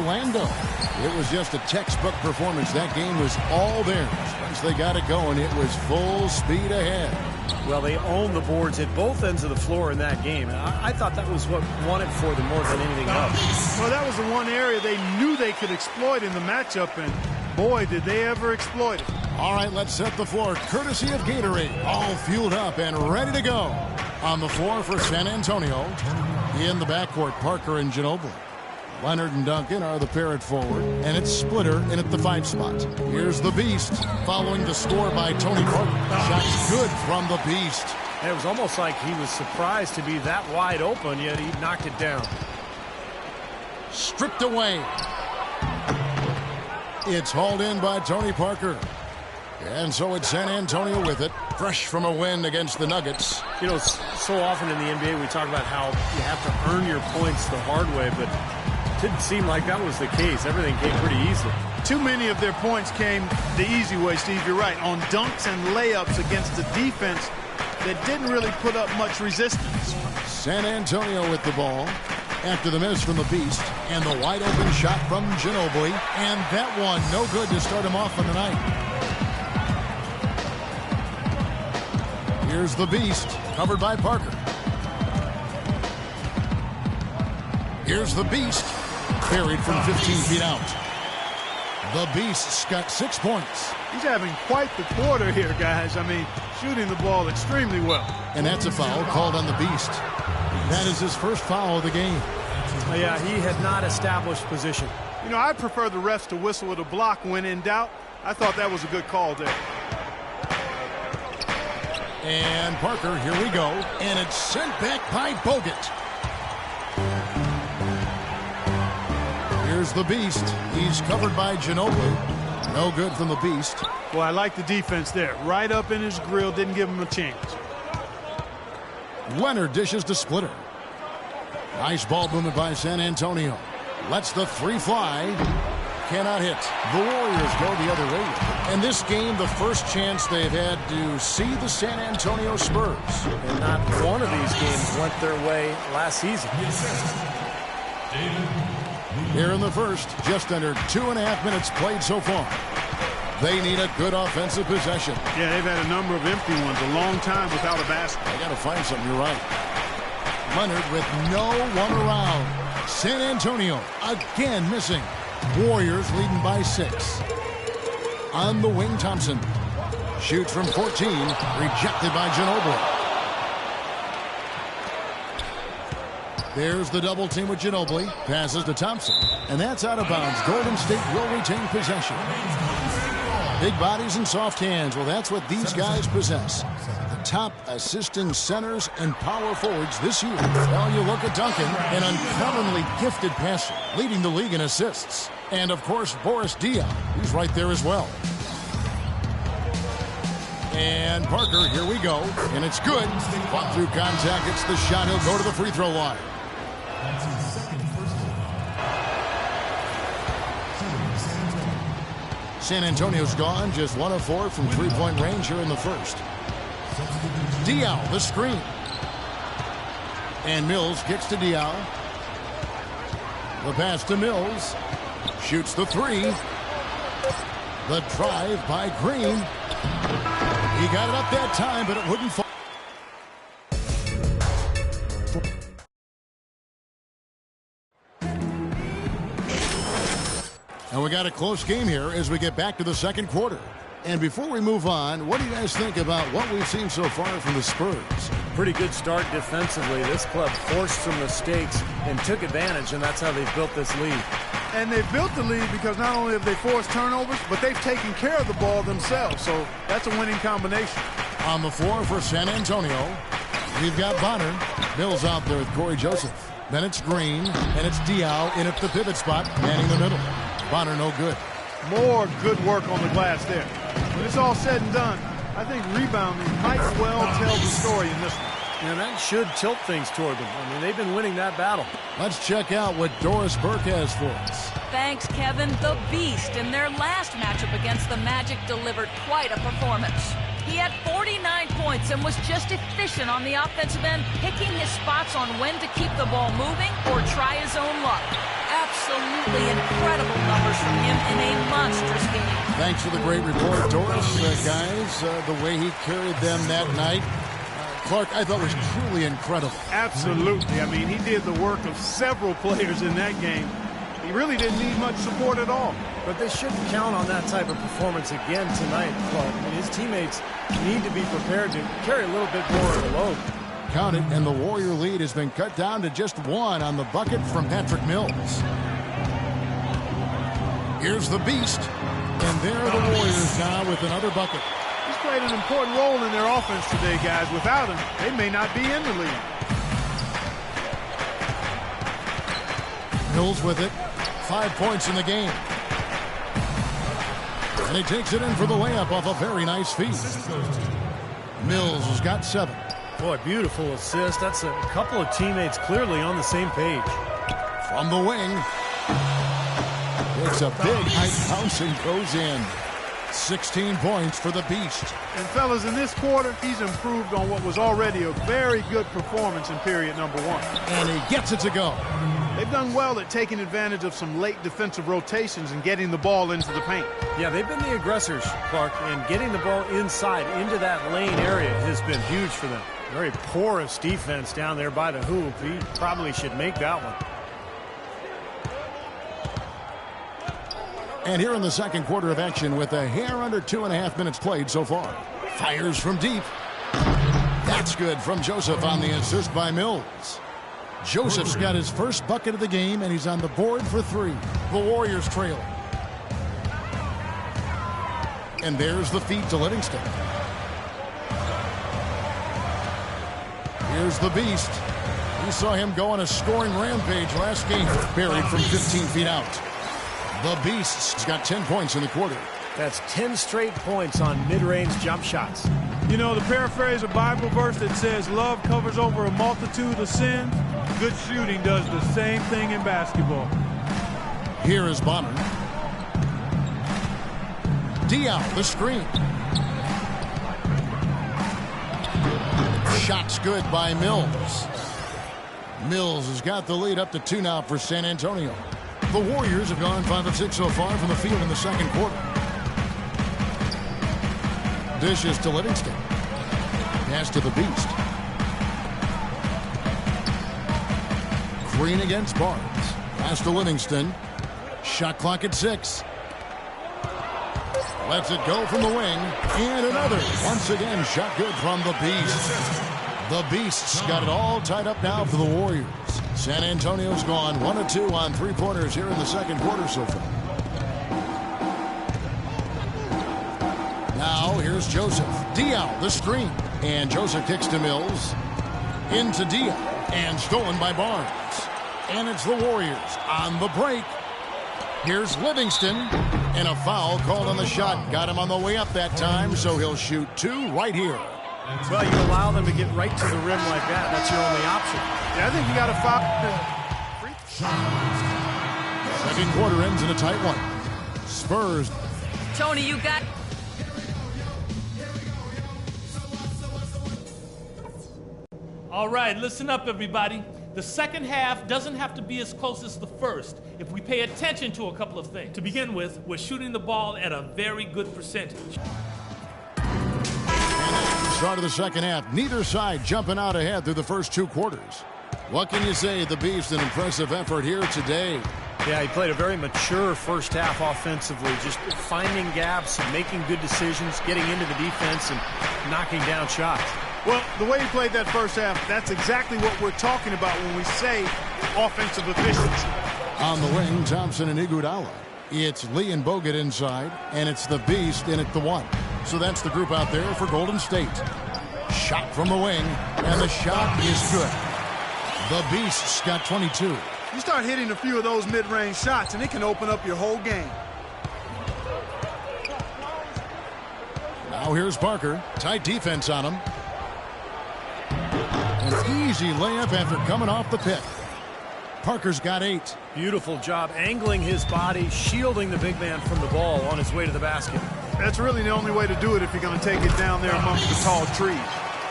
Orlando. It was just a textbook performance. That game was all theirs. Once they got it going, it was full speed ahead. Well, they owned the boards at both ends of the floor in that game. I thought that was what won it for them more than anything else. Well, that was the one area they knew they could exploit in the matchup, and boy, did they ever exploit it. All right, let's set the floor courtesy of Gatorade. All fueled up and ready to go. On the floor for San Antonio. In the backcourt, Parker and Ginobili. Leonard and Duncan are the pair at forward, and it's Splitter in at the 5 spot. Here's the Beast, following the score by Tony Parker. Shots good from the Beast. It was almost like he was surprised to be that wide open, yet he knocked it down. Stripped away. It's hauled in by Tony Parker. And so it's San Antonio with it, fresh from a win against the Nuggets. You know, so often in the NBA we talk about how you have to earn your points the hard way, but it didn't seem like that was the case. Everything came pretty easily. Too many of their points came the easy way, Steve. You're right. On dunks and layups against the defense that didn't really put up much resistance. San Antonio with the ball after the miss from the Beast and the wide open shot from Ginobili. And that one no good to start him off on the night. Here's the Beast, covered by Parker. Here's the Beast, buried from 15 feet out. The Beast's got 6 points. He's having quite the quarter here, guys. I mean, shooting the ball extremely well. And that's a foul called on the Beast. That is his first foul of the game. Yeah, he had not established position. You know, I prefer the refs to whistle with a block when in doubt. I thought that was a good call there. And Parker, here we go. And it's sent back by Bogut. Here's the Beast. He's covered by Ginobili. No good from the Beast. Well, I like the defense there. Right up in his grill, didn't give him a chance. Leonard dishes to Splitter. Nice ball movement by San Antonio. Lets the 3 fly. Cannot hit. The Warriors go the other way. And this game, the first chance they've had to see the San Antonio Spurs. And not one of these games went their way last season. Here in the first, just under 2.5 minutes played so far. They need a good offensive possession. Yeah, they've had a number of empty ones, a long time without a basket. They got to find something, you're right. Leonard with no one around. San Antonio again missing. Warriors leading by 6. On the wing, Thompson. Shoots from 14. Rejected by Ginobili. There's the double team with Ginobili. Passes to Thompson. And that's out of bounds. Golden State will retain possession. Big bodies and soft hands. Well, that's what these guys possess. The top assisting centers and power forwards this year. Well, you look at Duncan, an uncommonly gifted passer, leading the league in assists. And, of course, Boris Diaw. He's right there as well. And Parker, here we go. And it's good. Fought through contact. It's the shot. He'll go to the free throw line. San Antonio's gone. Just 1 of 4 from three-point range here in the first. Diaw, the screen. And Mills kicks to Diaw. The pass to Mills. Shoots the 3. The drive by Green. He got it up that time, but it wouldn't fall. And we got a close game here as we get back to the second quarter. And before we move on, what do you guys think about what we've seen so far from the Spurs? Pretty good start defensively. This club forced some mistakes and took advantage, and that's how they've built this lead. And they've built the lead because not only have they forced turnovers, but they've taken care of the ball themselves. So that's a winning combination. On the floor for San Antonio, we've got Bonner. Mills out there with Corey Joseph. Then it's Green, and it's Diaw in at the pivot spot, manning the middle. Bonner no good. More good work on the glass there. When it's all said and done, I think rebounding might well tell the story in this one. And that should tilt things toward them. I mean, they've been winning that battle. Let's check out what Doris Burke has for us. Thanks, Kevin. The Beast in their last matchup against the Magic delivered quite a performance. He had 49 points and was just efficient on the offensive end, picking his spots on when to keep the ball moving or try his own luck. Absolutely incredible numbers from him in a monstrous game. Thanks for the great report, Doris. Guys, the way he carried them that night, Clark, I thought was truly incredible. Absolutely. I mean, he did the work of several players in that game. He really didn't need much support at all. But they shouldn't count on that type of performance again tonight, Clark. I mean, his teammates need to be prepared to carry a little bit more of the load. Count it, and the Warrior lead has been cut down to just one on the bucket from Patrick Mills. Here's the Beast, and there are the Warriors now with another bucket. He's played an important role in their offense today, guys. Without him, they may not be in the lead. Mills with it. 5 points in the game. And he takes it in for the layup off a very nice feed. Mills has got 7. Boy, beautiful assist. That's a couple of teammates clearly on the same page. From the wing. It's a big height bounce and goes in. 16 points for the Beast. And fellas, in this quarter, he's improved on what was already a very good performance in period number 1. And he gets it to go. They've done well at taking advantage of some late defensive rotations and getting the ball into the paint. Yeah, they've been the aggressors, Clark, and getting the ball inside into that lane area has been huge for them. Very porous defense down there by the hoop. He probably should make that one. And here in the second quarter of action with a hair under 2.5 minutes played so far. Fires from deep. That's good from Joseph on the assist by Mills. Joseph's got his first bucket of the game, and he's on the board for 3. The Warriors trailing. And there's the feed to Livingston. Here's the Beast. We saw him go on a scoring rampage last game, buried from 15 feet out. The Beast's got 10 points in the quarter. That's 10 straight points on mid-range jump shots. You know, to paraphrase a Bible verse that says, love covers over a multitude of sins, good shooting does the same thing in basketball. Here is Bonner. Diop, the screen. Shot's good by Mills. Mills has got the lead up to 2 now for San Antonio. The Warriors have gone 5 of 6 so far from the field in the second quarter. Dishes to Livingston. Pass to the Beast. Green against Barnes. Pass to Livingston. Shot clock at 6. Lets it go from the wing. And another. Once again, shot good from the Beast. The Beast's got it all tied up now for the Warriors. San Antonio's gone 1 of 2 on 3-pointers here in the second quarter so far. Now here's Joseph. Diop, the screen. And Joseph kicks to Mills. Into Diop. And stolen by Barnes. And it's the Warriors on the break. Here's Livingston. And a foul called on the shot. Got him on the way up that time, so he'll shoot 2 right here. Well, you allow them to get right to the rim like that. That's your only option. Yeah, I think you got a foul. Second quarter ends in a tight one. Spurs. Tony, you got... All right, listen up, everybody. The second half doesn't have to be as close as the first if we pay attention to a couple of things. To begin with, we're shooting the ball at a very good percentage. Start of the second half. Neither side jumping out ahead through the first 2 quarters. What can you say? The Beast, an impressive effort here today. Yeah, he played a very mature first half offensively, just finding gaps and making good decisions, getting into the defense and knocking down shots. Well, the way he played that first half, that's exactly what we're talking about when we say offensive efficiency. On the wing, Thompson and Iguodala. It's Lee and Bogut inside, and it's the Beast in at the 1. So that's the group out there for Golden State. Shot from the wing, and the shot is good. The Beast's got 22. You start hitting a few of those mid-range shots, and it can open up your whole game. Now here's Parker. Tight defense on him. An easy layup after coming off the pick. Parker's got 8. Beautiful job angling his body, shielding the big man from the ball on his way to the basket. That's really the only way to do it if you're going to take it down there amongst the tall trees.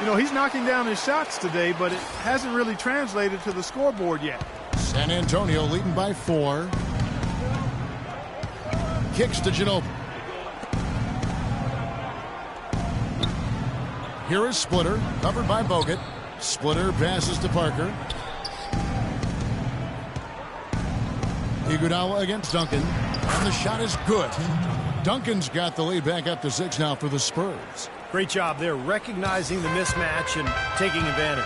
You know, he's knocking down his shots today, but it hasn't really translated to the scoreboard yet. San Antonio leading by 4. Kicks to Ginobili. Here is Splitter, covered by Bogut. Splitter passes to Parker. Iguodala against Duncan. And the shot is good. Duncan's got the lead back up to 6 now for the Spurs. Great job there, recognizing the mismatch and taking advantage.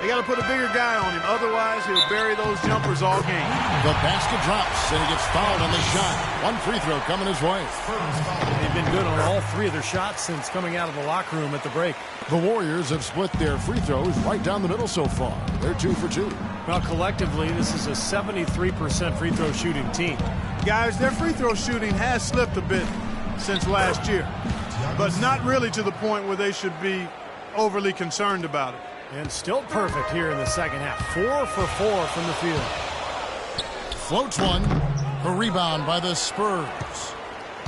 They got to put a bigger guy on him. Otherwise, he'll bury those jumpers all game. The basket drops, and he gets fouled on the shot. One free throw coming his way. They've been good on all 3 of their shots since coming out of the locker room at the break. The Warriors have split their free throws right down the middle so far. They're 2 for 2. Well, collectively, this is a 73% free throw shooting team. Guys, their free throw shooting has slipped a bit since last year, but not really to the point where they should be overly concerned about it. And still perfect here in the second half. 4 for 4 from the field. Floats one. A rebound by the Spurs.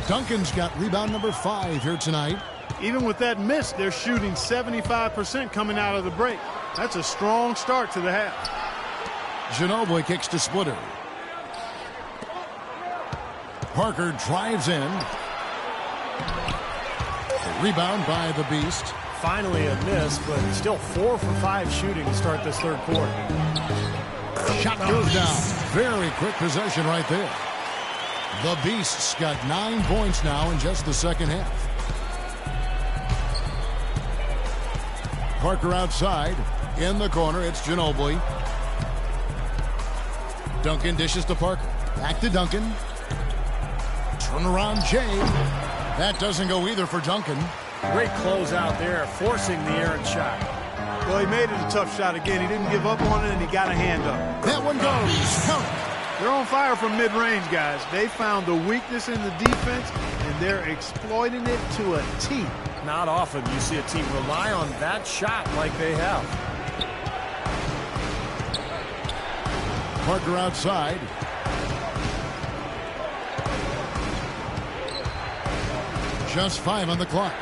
Duncan's got rebound number 5 here tonight. Even with that miss, they're shooting 75% coming out of the break. That's a strong start to the half. Ginobili kicks to Splitter. Parker drives in. A rebound by the Beast. Finally a miss, but still 4 for 5 shooting to start this third quarter. Shot goes down. Very quick possession right there. The Beast's got 9 points now in just the second half. Parker outside. In the corner, it's Ginobili. Duncan dishes to Parker. Back to Duncan. Turnaround Jay. That doesn't go either for Duncan. Great close out there, forcing the errant shot. Well, he made it a tough shot again. He didn't give up on it, and he got a hand up. That one goes. Count. They're on fire from mid-range, guys. They found the weakness in the defense, and they're exploiting it to a T. Not often you see a team rely on that shot like they have. Parker outside. Just 5 on the clock.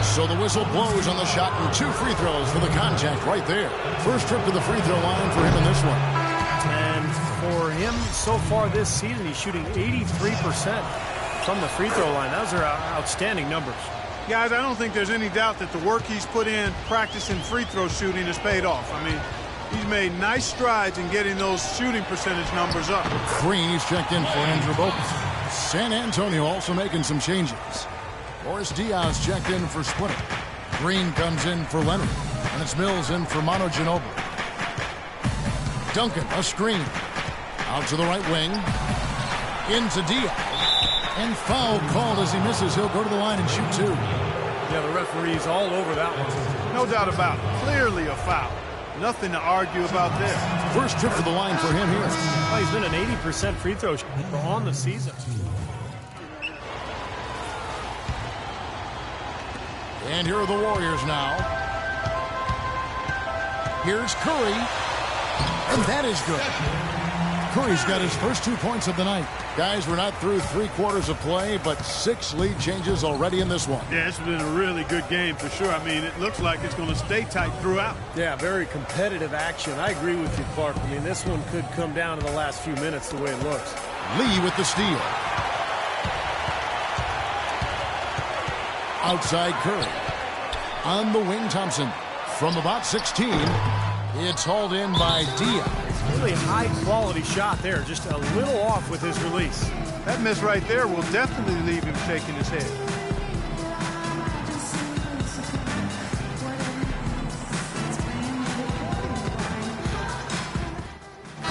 So the whistle blows on the shot and 2 free throws for the contact right there. First trip to the free throw line for him in this one. And for him so far this season, he's shooting 83% from the free throw line. Those are outstanding numbers. Guys, I don't think there's any doubt that the work he's put in practicing free throw shooting has paid off. I mean, he's made nice strides in getting those shooting percentage numbers up. Green's checked in for Andrew Bogut. San Antonio also making some changes. Boris Diaz checked in for Splitter. Green comes in for Leonard. And it's Mills in for Manu Ginobili. Duncan, a screen. Out to the right wing. Into Diaz. And foul called as he misses. He'll go to the line and shoot 2. Yeah, the referee's all over that one. No doubt about it. Clearly a foul. Nothing to argue about there. First trip to the line for him here. Well, he's been an 80% free throw shooter on the season. And here are the Warriors now. Here's Curry. And that is good. Curry's got his first 2 points of the night. Guys, we're not through 3 quarters of play, but 6 lead changes already in this one. Yeah, it's been a really good game for sure. I mean, it looks like it's going to stay tight throughout. Yeah, very competitive action. I agree with you, Clark. I mean, this one could come down to the last few minutes the way it looks. Lee with the steal. Outside Curry. On the wing, Thompson. From about 16, it's hauled in by Diaz. Really high-quality shot there. Just a little off with his release. That miss right there will definitely leave him shaking his head.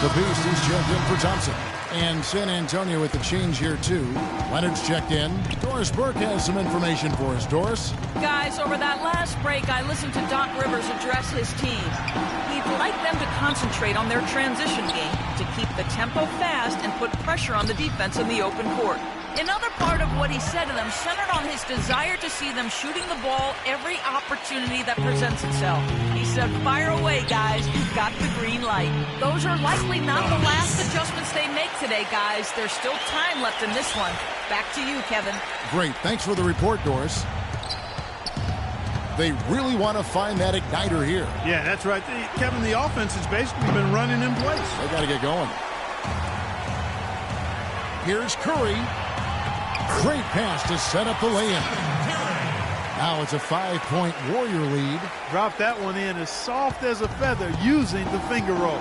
The Beast, he's checked in for Thompson. And San Antonio with the change here, too. Leonard's checked in. Doris Burke has some information for us. Doris? Guys, over that last break, I listened to Doc Rivers address his team. He'd like them to concentrate on their transition game to keep the tempo fast and put pressure on the defense in the open court. Another part of what he said to them centered on his desire to see them shooting the ball every opportunity that presents itself. He said, fire away, guys. You've got the green light. Those are likely not the last adjustments they make today, guys. There's still time left in this one. Back to you, Kevin. Great. Thanks for the report, Doris. They really want to find that igniter here. Yeah, that's right. Kevin, the offense has basically been running in place. They got to get going. Here's Curry. Great pass to set up the lay-in. Now it's a 5-point Warrior lead. Drop that one in as soft as a feather using the finger roll.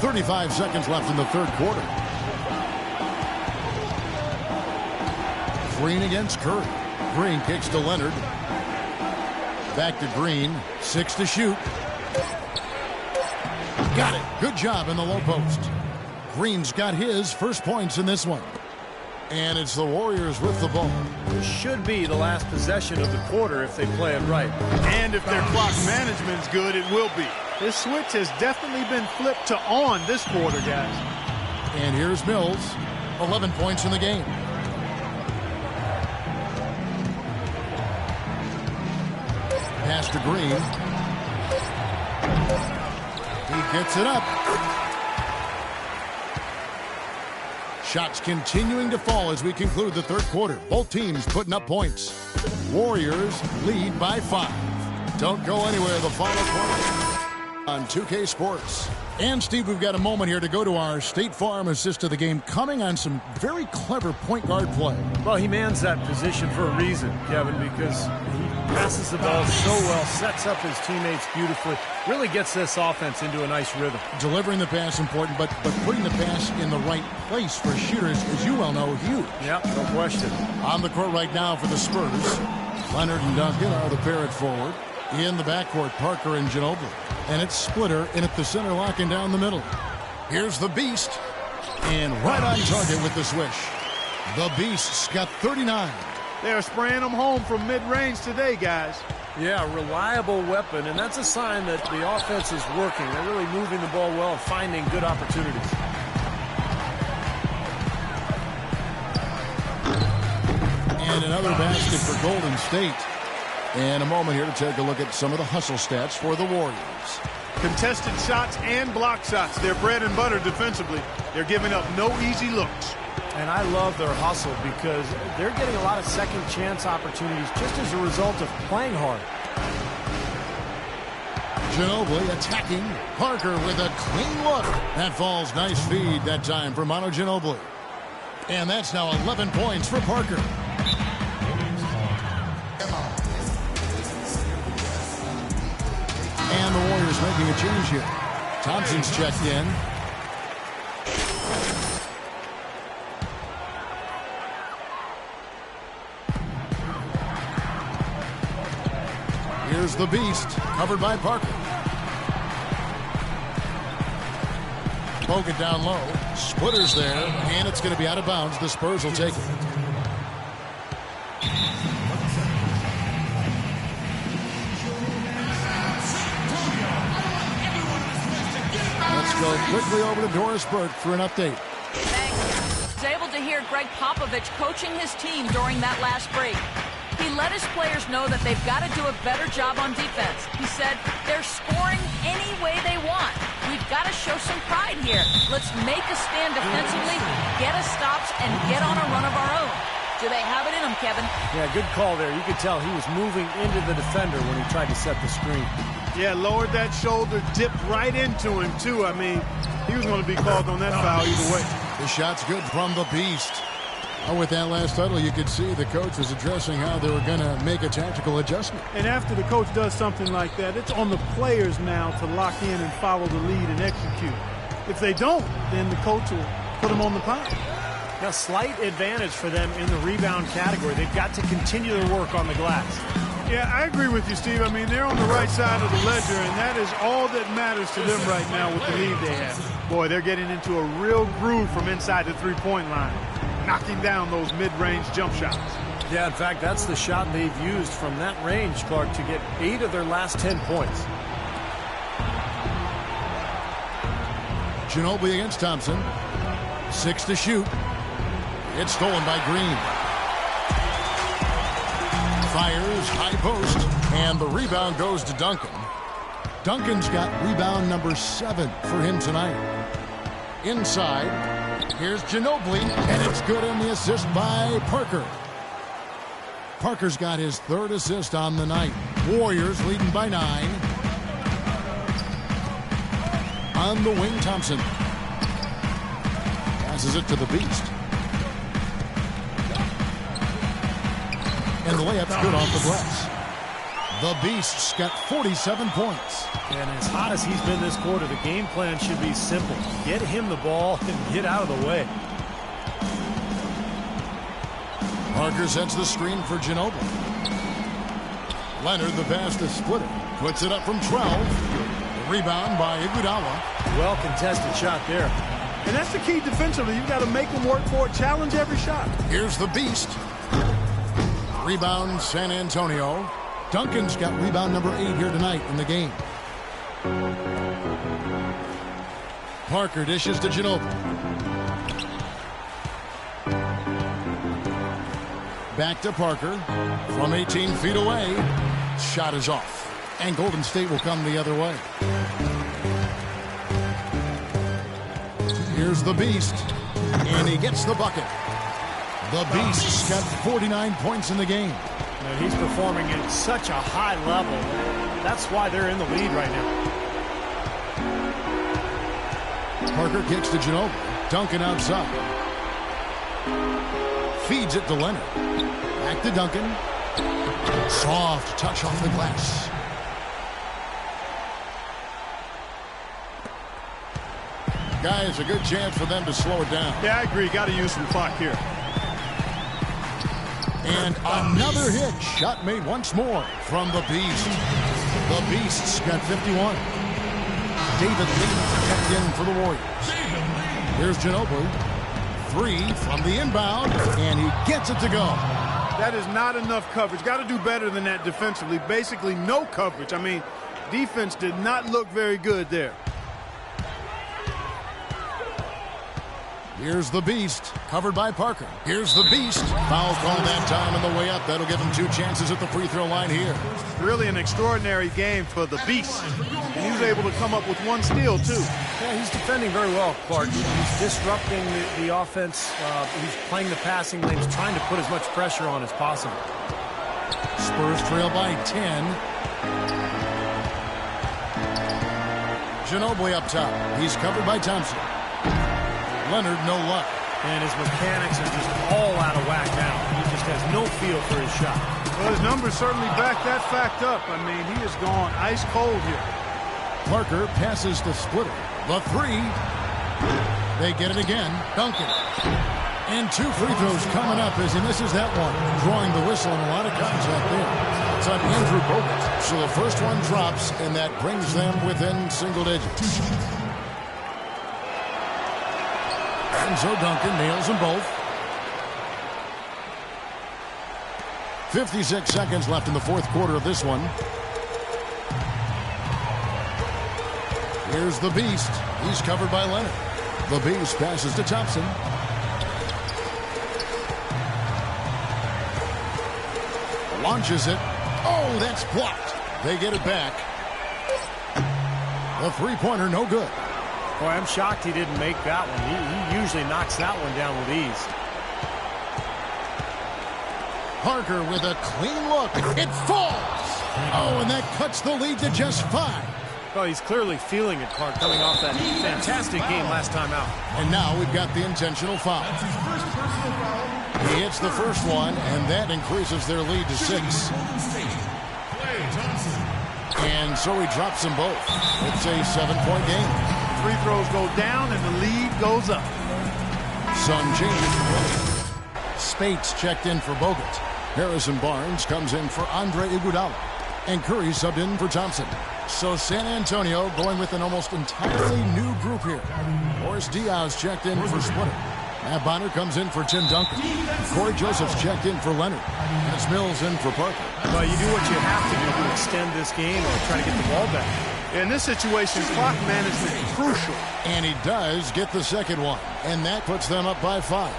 35 seconds left in the third quarter. Green against Curry. Green kicks to Leonard. Back to Green. 6 to shoot. Got it. Good job in the low post. Green's got his first points in this one. And it's the Warriors with the ball. This should be the last possession of the quarter if they play it right. And if their clock management's good, it will be. This switch has definitely been flipped to on this quarter, guys. And here's Mills. 11 points in the game. Pass to Green. He gets it up. Shots continuing to fall as we conclude the third quarter. Both teams putting up points. Warriors lead by 5. Don't go anywhere. The final quarter on 2K Sports. And, Steve, we've got a moment here to go to our State Farm assist of the game, coming on some very clever point guard play. Well, he mans that position for a reason, Kevin, because he passes the ball so well, sets up his teammates beautifully, really gets this offense into a nice rhythm. Delivering the pass important, but putting the pass in the right place for shooters, as you well know, huge. Yep, no question. On the court right now for the Spurs, Leonard and Duncan are the pair at forward. In the backcourt, Parker and Ginobili. And it's Splitter in at the center, locking down the middle. Here's the Beast. And right on target with the swish. The Beast's got 39. They're spraying them home from mid-range today, guys. Yeah, reliable weapon, and that's a sign that the offense is working. They're really moving the ball well and finding good opportunities. And another basket for Golden State. And a moment here to take a look at some of the hustle stats for the Warriors. Contested shots and block shots. They're bread and butter defensively. They're giving up no easy looks. And I love their hustle because they're getting a lot of second chance opportunities just as a result of playing hard. Ginobili attacking. Parker with a clean look. That falls. Nice feed that time for Manu Ginobili. And that's now 11 points for Parker. And the Warriors making a change here. Thompson's checked in. Here's the Beast, covered by Parker. Bogut down low. Splitter's there, and it's going to be out of bounds. The Spurs will take it. Let's go quickly over to Doris Burke for an update. Thanks. I was able to hear Greg Popovich coaching his team during that last break. He let his players know that they've got to do a better job on defense. He said, they're scoring any way they want. We've got to show some pride here. Let's make a stand defensively, get us stops, and get on a run of our own. Do they have it in them, Kevin? Yeah, good call there. You could tell he was moving into the defender when he tried to set the screen. Yeah, lowered that shoulder, dipped right into him, too. I mean, he was going to be called on that foul either way. The shot's good from the Beast. With that last huddle, you could see the coach was addressing how they were going to make a tactical adjustment. And after the coach does something like that, it's on the players now to lock in and follow the lead and execute. If they don't, then the coach will put them on the pound. Now, slight advantage for them in the rebound category. They've got to continue their work on the glass. Yeah, I agree with you, Steve. I mean, they're on the right side of the ledger, and that is all that matters to them right now with the lead they have. Boy, they're getting into a real groove from inside the three-point line, knocking down those mid-range jump shots. Yeah, in fact, that's the shot they've used from that range, Clark, to get 8 of their last 10 points. Ginobili against Thompson. 6 to shoot. It's stolen by Green. Fires, high post, and the rebound goes to Duncan. Duncan's got rebound number 7 for him tonight. Inside, here's Ginobili, and it's good in the assist by Parker. Parker's got his 3rd assist on the night. Warriors leading by 9. On the wing, Thompson. Passes it to the Beast. And the layup's good off the glass. The Beast's got 47 points. And as hot as he's been this quarter, the game plan should be simple. Get him the ball and get out of the way. Parker sets the screen for Ginobili. Leonard, the pass to Splitter. Puts it up from 12. The rebound by Iguodala. Well contested shot there. And that's the key defensively. You've got to make them work for it. Challenge every shot. Here's the Beast. Rebound, San Antonio. Duncan's got rebound number 8 here tonight in the game. Parker dishes to Ginobili. Back to Parker from 18 feet away. Shot is off. And Golden State will come the other way. Here's the Beast. And he gets the bucket. The Beast's got 49 points in the game. And he's performing at such a high level. That's why they're in the lead right now. Parker kicks to Ginobili. Duncan outside. Feeds it to Leonard. Back to Duncan. Soft touch off the glass. Guys, a good chance for them to slow it down. Yeah, I agree. Got to use some clock here. And another hit. Shot made once more from the Beast. The Beast's got 51. David Lee checked in for the Warriors. Here's Ginobili. 3 from the inbound, and he gets it to go. That is not enough coverage. Got to do better than that defensively. Basically no coverage. I mean, defense did not look very good there. Here's the Beast, covered by Parker. Here's the Beast. Foul call that time on the way up. That'll give him 2 chances at the free throw line here. Really an extraordinary game for the Beast. And he was able to come up with 1 steal, too. Yeah, he's defending very well, Clark. He's disrupting the offense. He's playing the passing lanes, trying to put as much pressure on as possible. Spurs trail by 10. Ginobili up top. He's covered by Thompson. Leonard, no luck. And his mechanics are just all out of whack now. He just has no feel for his shot. Well, his numbers certainly back that fact up. I mean, he has gone ice cold here. Parker passes to Splitter. The 3. They get it again. Duncan. And 2 free throws coming up as he misses that one. Drawing the whistle and a lot of contact there. It's on Andrew Bogut. So the first one drops, and that brings them within single digits. And so Duncan nails them both. 56 seconds left in the 4th quarter of this one. Here's the Beast. He's covered by Leonard. The Beast passes to Thompson. Launches it. Oh, that's blocked. They get it back. The 3-pointer, no good. Boy, I'm shocked he didn't make that one. He usually knocks that one down with ease. Parker with a clean look. It falls. Oh, and that cuts the lead to just 5. Well, he's clearly feeling it, Clark, coming off that fantastic game last time out. And now we've got the intentional foul. He hits the first one, and that increases their lead to 6. And so he drops them both. It's a 7-point game. Free throws go down and the lead goes up. Some changes for Williams. Spates checked in for Bogut. Harrison Barnes comes in for Andre Iguodala. And Curry subbed in for Thompson. So San Antonio going with an almost entirely new group here. Boris Diaz checked in for Splitter. Matt Bonner comes in for Tim Duncan. Corey Joseph's checked in for Leonard. And it's Mills in for Parker. Well, you do what you have to do to extend this game or try to get the ball back. In this situation, clock management is crucial. And he does get the second one. And that puts them up by 5.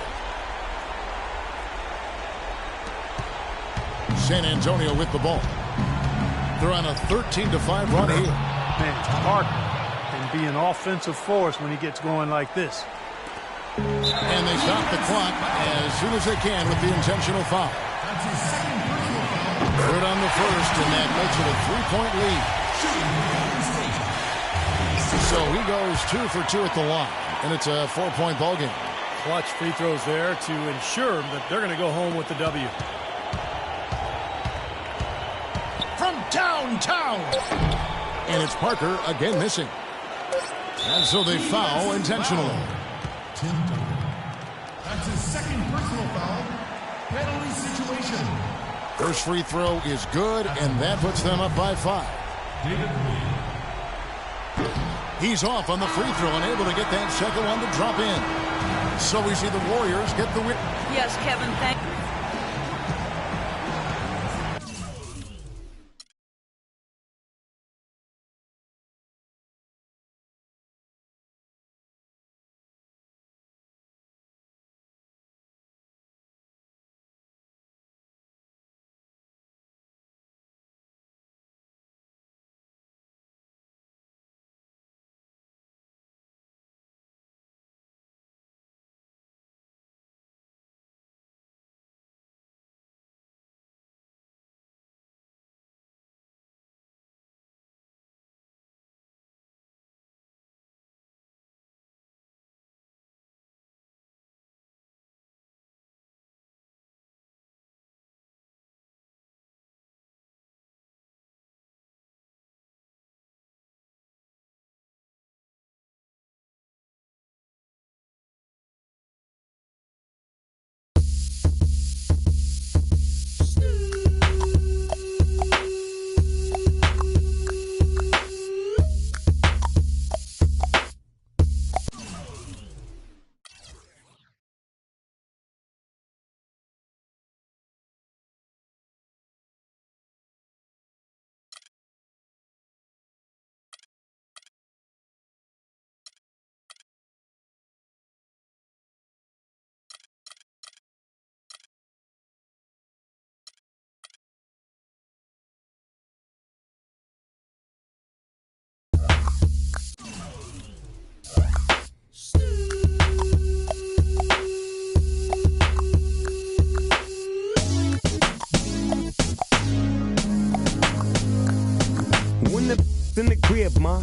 San Antonio with the ball. They're on a 13-5 run here. Man, Parker can be an offensive force when he gets going like this. And they stop the clock as soon as they can with the intentional foul. Good on the first, and that makes it a 3-point lead. So he goes 2 for 2 at the line, and it's a 4-point ball game. Clutch free throws there to ensure that they're going to go home with the W. From downtown. And it's Parker again missing. And so they foul intentionally. Tim Duncan. That's his second personal foul. Penalty situation. First free throw is good, and that puts them up by 5. He's off on the free throw and able to get that second one to drop in. So we see the Warriors get the win. Yes, Kevin, thank you. In the crib, ma.